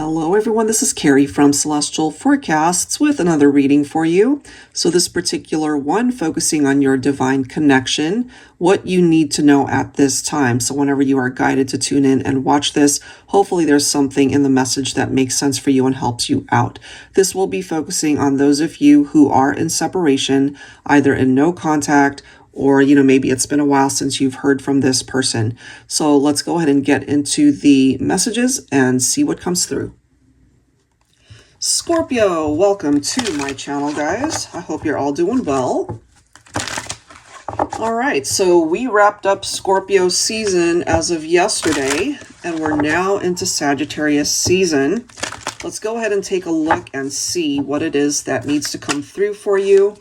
Hello everyone, this is Carrie from Celestial Forecasts with another reading for you. So this particular one focusing on your divine connection, what you need to know at this time. So whenever you are guided to tune in and watch this, hopefully there's something in the message that makes sense for you and helps you out. This will be focusing on those of you who are in separation, either in no contact or, maybe it's been a while since you've heard from this person. So let's go ahead and get into the messages and see what comes through. Scorpio, welcome to my channel, guys. I hope you're all doing well. All right, so we wrapped up Scorpio season as of yesterday, and we're now into Sagittarius season. Let's go ahead and take a look and see what it is that needs to come through for you.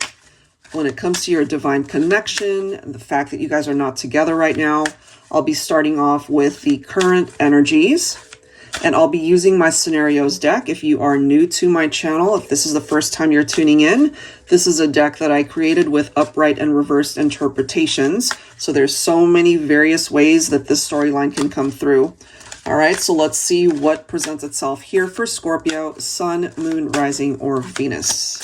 When it comes to your divine connection and the fact that you guys are not together right now, I'll be starting off with the current energies, and I'll be using my scenarios deck. If you are new to my channel, if this is the first time you're tuning in, this is a deck that I created with upright and reversed interpretations. So there's so many various ways that this storyline can come through. All right, so let's see what presents itself here for Scorpio, Sun, Moon, Rising, or Venus.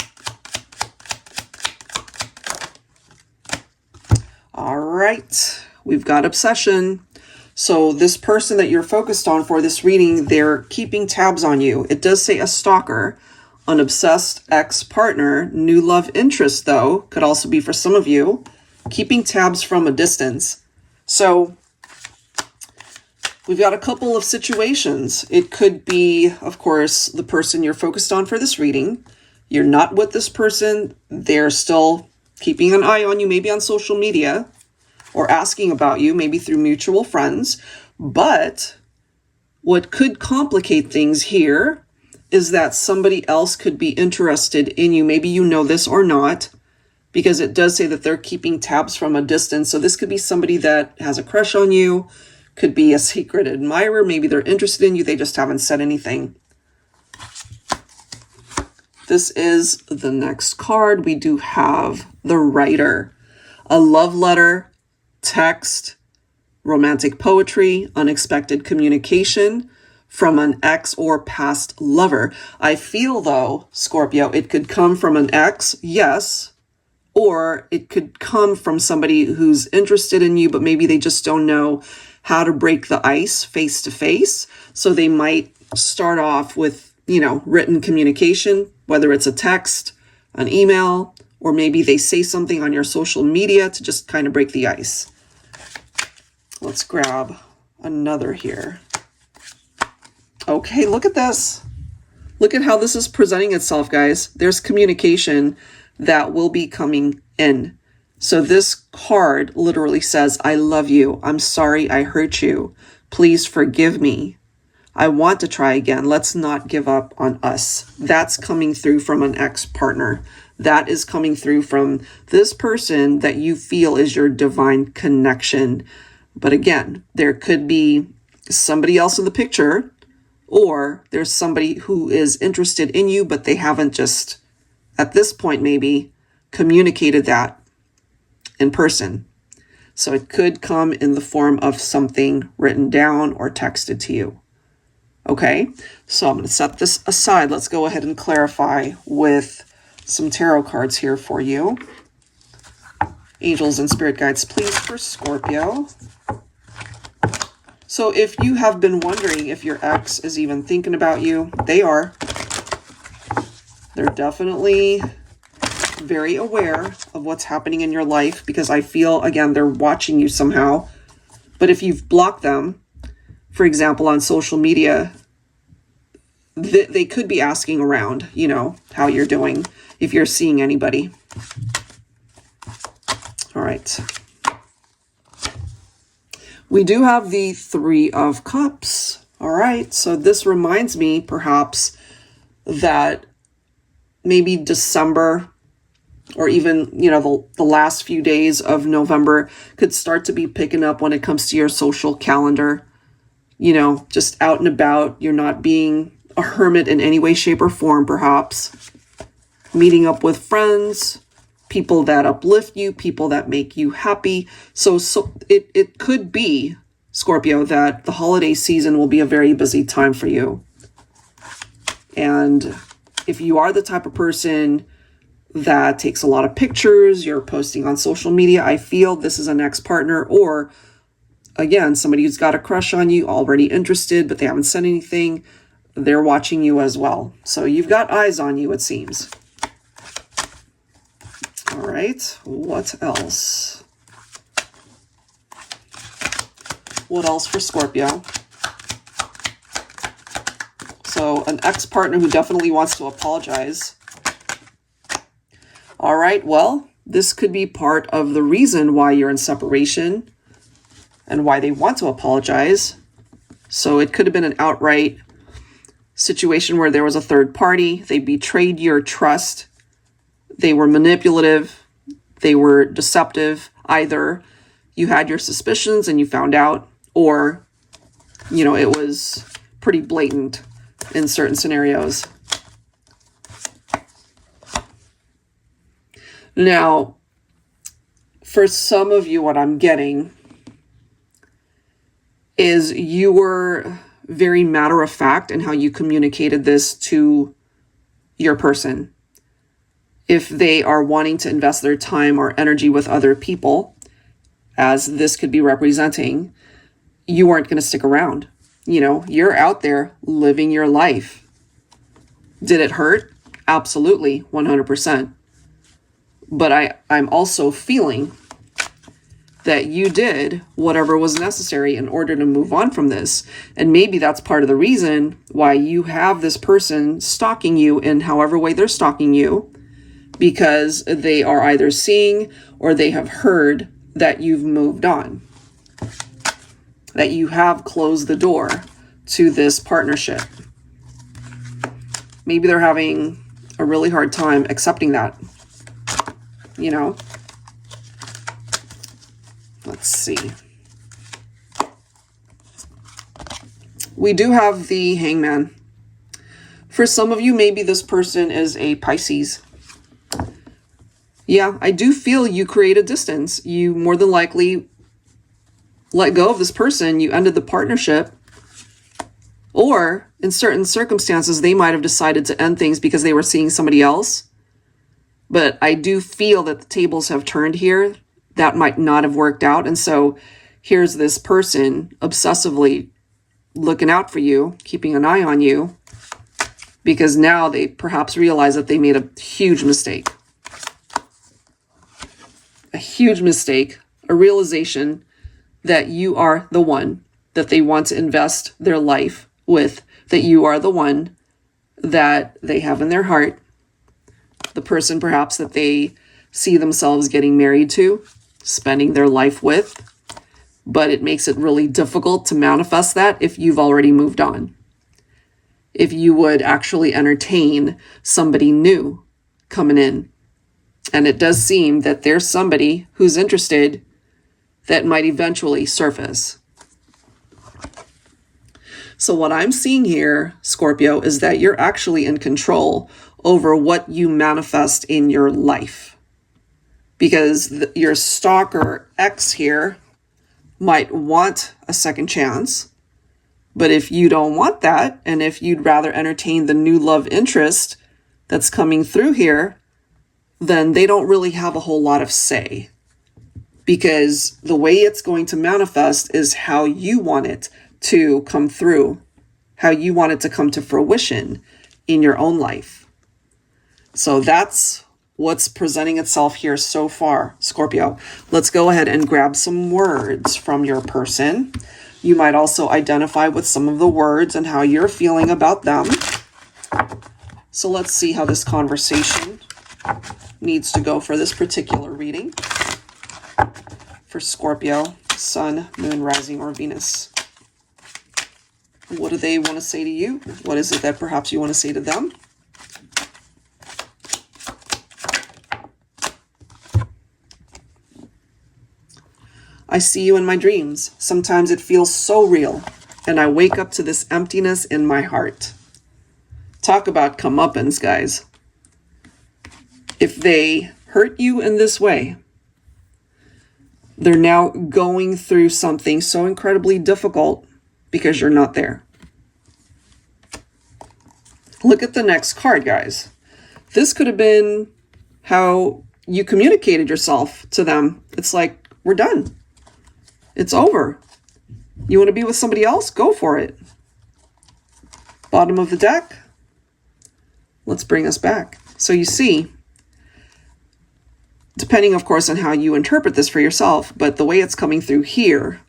All right, we've got obsession. So this person that you're focused on for this reading, they're keeping tabs on you. It does say a stalker, an obsessed ex-partner, new love interest, though, could also be for some of you, keeping tabs from a distance. So we've got a couple of situations. It could be, of course, the person you're focused on for this reading. You're not with this person. They're still keeping an eye on you, maybe on social media, or asking about you, maybe through mutual friends. But what could complicate things here is that somebody else could be interested in you. Maybe you know this or not, because it does say that they're keeping tabs from a distance. So this could be somebody that has a crush on you, could be a secret admirer. Maybe they're interested in you, they just haven't said anything. This is the next card. We do have the writer, a love letter, text, romantic poetry, unexpected communication from an ex or past lover. I feel though, Scorpio, it could come from an ex, yes, or it could come from somebody who's interested in you, but maybe they just don't know how to break the ice face to face. So they might start off with, written communication, whether it's a text, an email, or maybe they say something on your social media to just kind of break the ice. Let's grab another here. Okay, look at this. Look at how this is presenting itself, guys. There's communication that will be coming in. So this card literally says, I love you. I'm sorry I hurt you. Please forgive me. I want to try again. Let's not give up on us. That's coming through from an ex-partner. That is coming through from this person that you feel is your divine connection. But again, there could be somebody else in the picture, or there's somebody who is interested in you, but they haven't just, at this point maybe, communicated that in person. So it could come in the form of something written down or texted to you. Okay, so I'm going to set this aside. Let's go ahead and clarify with some tarot cards here for you. Angels and spirit guides, please, for Scorpio. So if you have been wondering if your ex is even thinking about you, they are. They're definitely very aware of what's happening in your life, because I feel, again, they're watching you somehow. But if you've blocked them, for example, on social media, they could be asking around, how you're doing, if you're seeing anybody. All right. We do have the Three of Cups. All right. So this reminds me perhaps that maybe December, or even, the last few days of November could start to be picking up when it comes to your social calendar. Just out and about. You're not being a hermit in any way, shape, or form, perhaps. Meeting up with friends, people that uplift you, people that make you happy. So it could be, Scorpio, that the holiday season will be a very busy time for you. And if you are the type of person that takes a lot of pictures, you're posting on social media, I feel this is an ex-partner, or again, somebody who's got a crush on you, already interested, but they haven't said anything. They're watching you as well. So you've got eyes on you, it seems. All right, what else? What else for Scorpio? So an ex-partner who definitely wants to apologize. All right, well, this could be part of the reason why you're in separation and why they want to apologize. So it could have been an outright situation where there was a third party. They betrayed your trust. They were manipulative. They were deceptive. Either you had your suspicions and you found out, or, you know, it was pretty blatant in certain scenarios. Now, for some of you, what I'm getting is you were very matter of fact in how you communicated this to your person. If they are wanting to invest their time or energy with other people, as this could be representing, you weren't going to stick around. You know, you're out there living your life. Did it hurt? Absolutely, 100%. But I'm also feeling that you did whatever was necessary in order to move on from this. And maybe that's part of the reason why you have this person stalking you in however way they're stalking you, because they are either seeing or they have heard that you've moved on, that you have closed the door to this partnership. Maybe they're having a really hard time accepting that, you know? Let's see. We do have the Hangman. For some of you, maybe this person is a Pisces. Yeah, I do feel you create a distance. You more than likely let go of this person. You ended the partnership. Or in certain circumstances, they might have decided to end things because they were seeing somebody else. But I do feel that the tables have turned here. That might not have worked out. And so here's this person obsessively looking out for you, keeping an eye on you, because now they perhaps realize that they made a huge mistake. A huge mistake, a realization that you are the one that they want to invest their life with, that you are the one that they have in their heart, the person perhaps that they see themselves getting married to, spending their life with, but it makes it really difficult to manifest that if you've already moved on. If you would actually entertain somebody new coming in. And it does seem that there's somebody who's interested that might eventually surface. So what I'm seeing here, Scorpio, is that you're actually in control over what you manifest in your life. Because your stalker ex here might want a second chance. But if you don't want that, and if you'd rather entertain the new love interest that's coming through here, then they don't really have a whole lot of say. Because the way it's going to manifest is how you want it to come through, how you want it to come to fruition in your own life. So that's what's presenting itself here so far, Scorpio. Let's go ahead and grab some words from your person. You might also identify with some of the words and how you're feeling about them. So let's see how this conversation needs to go for this particular reading. For Scorpio, Sun, Moon, Rising, or Venus. What do they want to say to you? What is it that perhaps you want to say to them? I see you in my dreams. Sometimes it feels so real, and I wake up to this emptiness in my heart. Talk about comeuppance, guys. If they hurt you in this way, they're now going through something so incredibly difficult because you're not there. Look at the next card, guys. This could have been how you communicated yourself to them. It's like, we're done. It's over. You want to be with somebody else? Go for it. Bottom of the deck. Let's bring us back. So you see, depending, of course, on how you interpret this for yourself, but the way it's coming through here,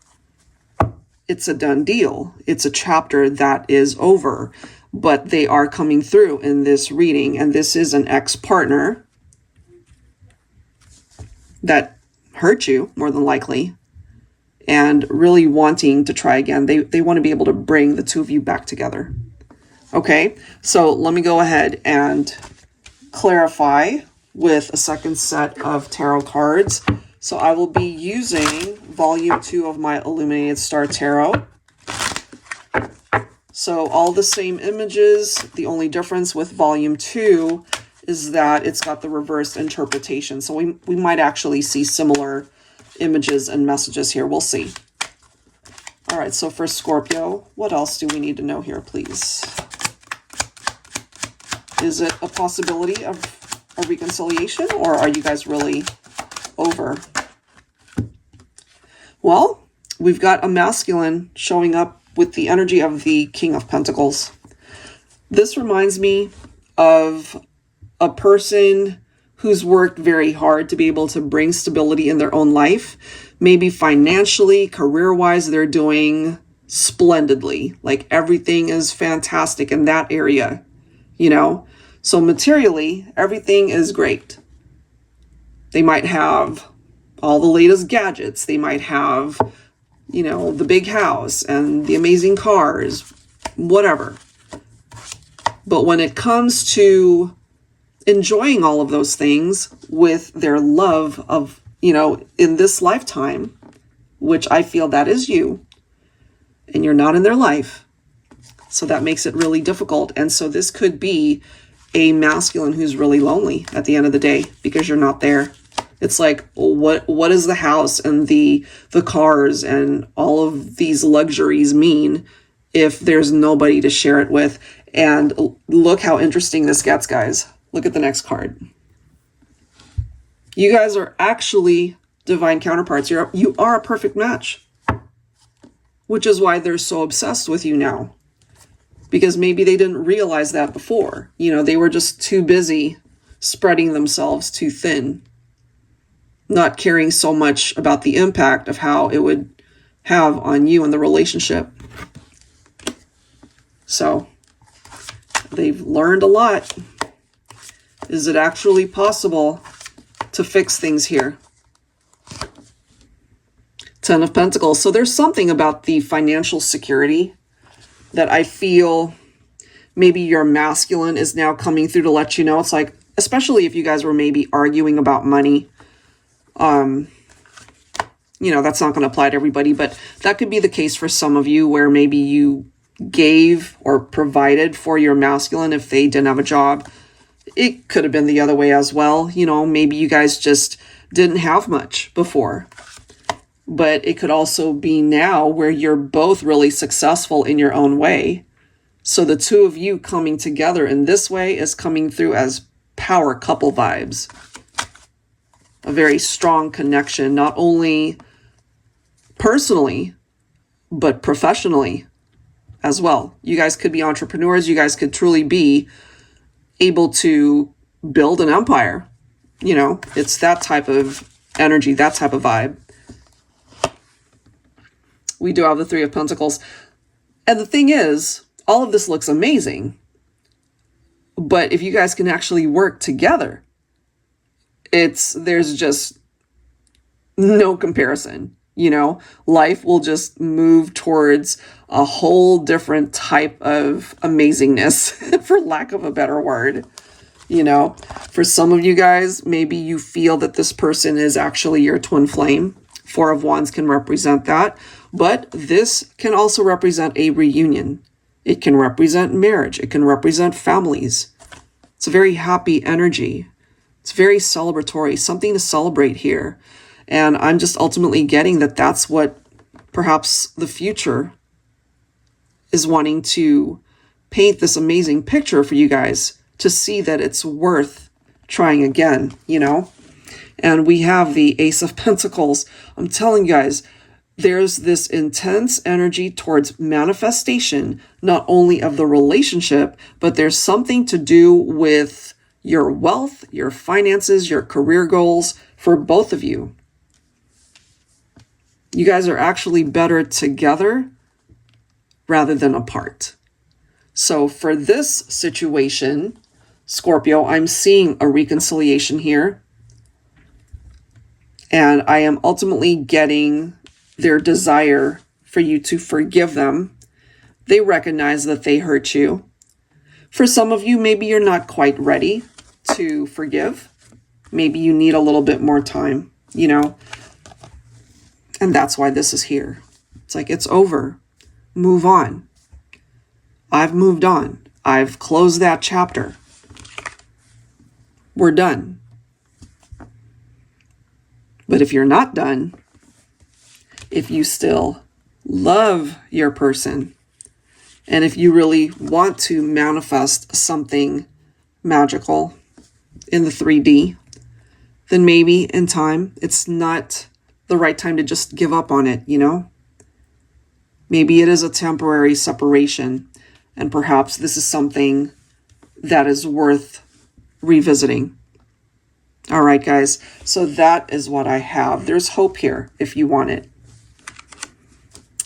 it's a done deal. It's a chapter that is over, but they are coming through in this reading, and this is an ex-partner that hurt you, more than likely, and really wanting to try again. They want to be able to bring the two of you back together. Okay, so let me go ahead and clarify with a second set of tarot cards. So I will be using volume 2 of my Illuminated Star Tarot. So all the same images. The only difference with volume 2 is that it's got the reversed interpretation. So we might actually see similar images and messages here. We'll see. All right, so for Scorpio, what else do we need to know here, please? Is it a possibility of a reconciliation, or are you guys really over? Well, we've got a masculine showing up with the energy of the King of Pentacles. This reminds me of a person who's worked very hard to be able to bring stability in their own life. Maybe financially, career-wise, they're doing splendidly. Like everything is fantastic in that area, you know? So materially, everything is great. They might have all the latest gadgets. They might have, you know, the big house and the amazing cars, whatever. But when it comes to enjoying all of those things with their love of, you know, in this lifetime, which I feel that is you, and you're not in their life. So that makes it really difficult. And so this could be a masculine who's really lonely at the end of the day because you're not there. It's like, what is the house and the cars and all of these luxuries mean if there's nobody to share it with? And look how interesting this gets, guys. Look at the next card. You guys are actually divine counterparts. You are a perfect match, which is why they're so obsessed with you now. Because maybe they didn't realize that before. You know, they were just too busy spreading themselves too thin, not caring so much about the impact of how it would have on you and the relationship. So they've learned a lot. Is it actually possible to fix things here? Ten of Pentacles. So there's something about the financial security that I feel maybe your masculine is now coming through to let you know. It's like, especially if you guys were maybe arguing about money, you know, that's not going to apply to everybody, but that could be the case for some of you where maybe you gave or provided for your masculine if they didn't have a job. It could have been the other way as well. You know, maybe you guys just didn't have much before. But it could also be now where you're both really successful in your own way. So the two of you coming together in this way is coming through as power couple vibes. A very strong connection, not only personally, but professionally as well. You guys could be entrepreneurs. You guys could truly be able to build an empire. You know, it's that type of energy, that type of vibe. We do have the Three of Pentacles. And the thing is, all of this looks amazing. But if you guys can actually work together, there's just no comparison. You know, life will just move towards a whole different type of amazingness, for lack of a better word. You know, for some of you guys, maybe you feel that this person is actually your twin flame. Four of Wands can represent that. But this can also represent a reunion. It can represent marriage. It can represent families. It's a very happy energy. It's very celebratory, something to celebrate here. And I'm just ultimately getting that that's what perhaps the future is wanting to paint this amazing picture for you guys to see that it's worth trying again, you know? And we have the Ace of Pentacles. I'm telling you guys, there's this intense energy towards manifestation, not only of the relationship, but there's something to do with your wealth, your finances, your career goals for both of you. You guys are actually better together rather than apart. So for this situation, Scorpio, I'm seeing a reconciliation here. And I am ultimately getting their desire for you to forgive them. They recognize that they hurt you. For some of you, maybe you're not quite ready to forgive. Maybe you need a little bit more time, you know. And that's why this is here. It's like, it's over. Move on. I've moved on. I've closed that chapter. We're done. But if you're not done, if you still love your person, and if you really want to manifest something magical in the 3D, then maybe in time, it's not the right time to just give up on it, you know? Maybe it is a temporary separation, and perhaps this is something that is worth revisiting. All right, guys, so that is what I have. There's hope here if you want it.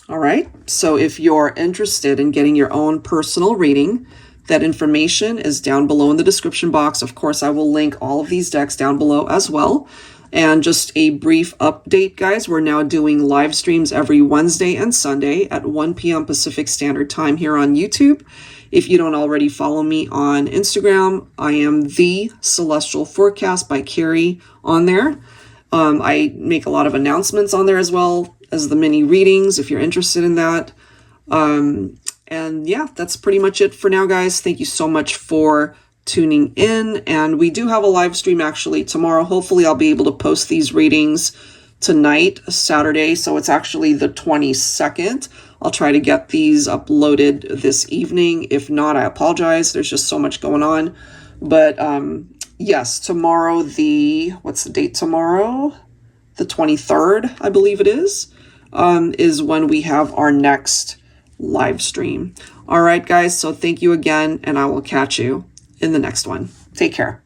All right, so if you're interested in getting your own personal reading, that information is down below in the description box. Of course, I will link all of these decks down below as well. And just a brief update, guys, we're now doing live streams every Wednesday and Sunday at 1 p.m. Pacific Standard Time here on YouTube. If you don't already follow me on Instagram, I am The Celestial Forecast by Carrie on there. I make a lot of announcements on there as well as the mini readings if you're interested in that. And yeah, that's pretty much it for now, guys. Thank you so much for tuning in. And we do have a live stream actually tomorrow. Hopefully I'll be able to post these readings tonight, Saturday. So it's actually the 22nd. I'll try to get these uploaded this evening. If not, I apologize. There's just so much going on. But yes, tomorrow, what's the date tomorrow? The 23rd, I believe it is when we have our next live stream. All right, guys. So thank you again, and I will catch you in the next one. Take care.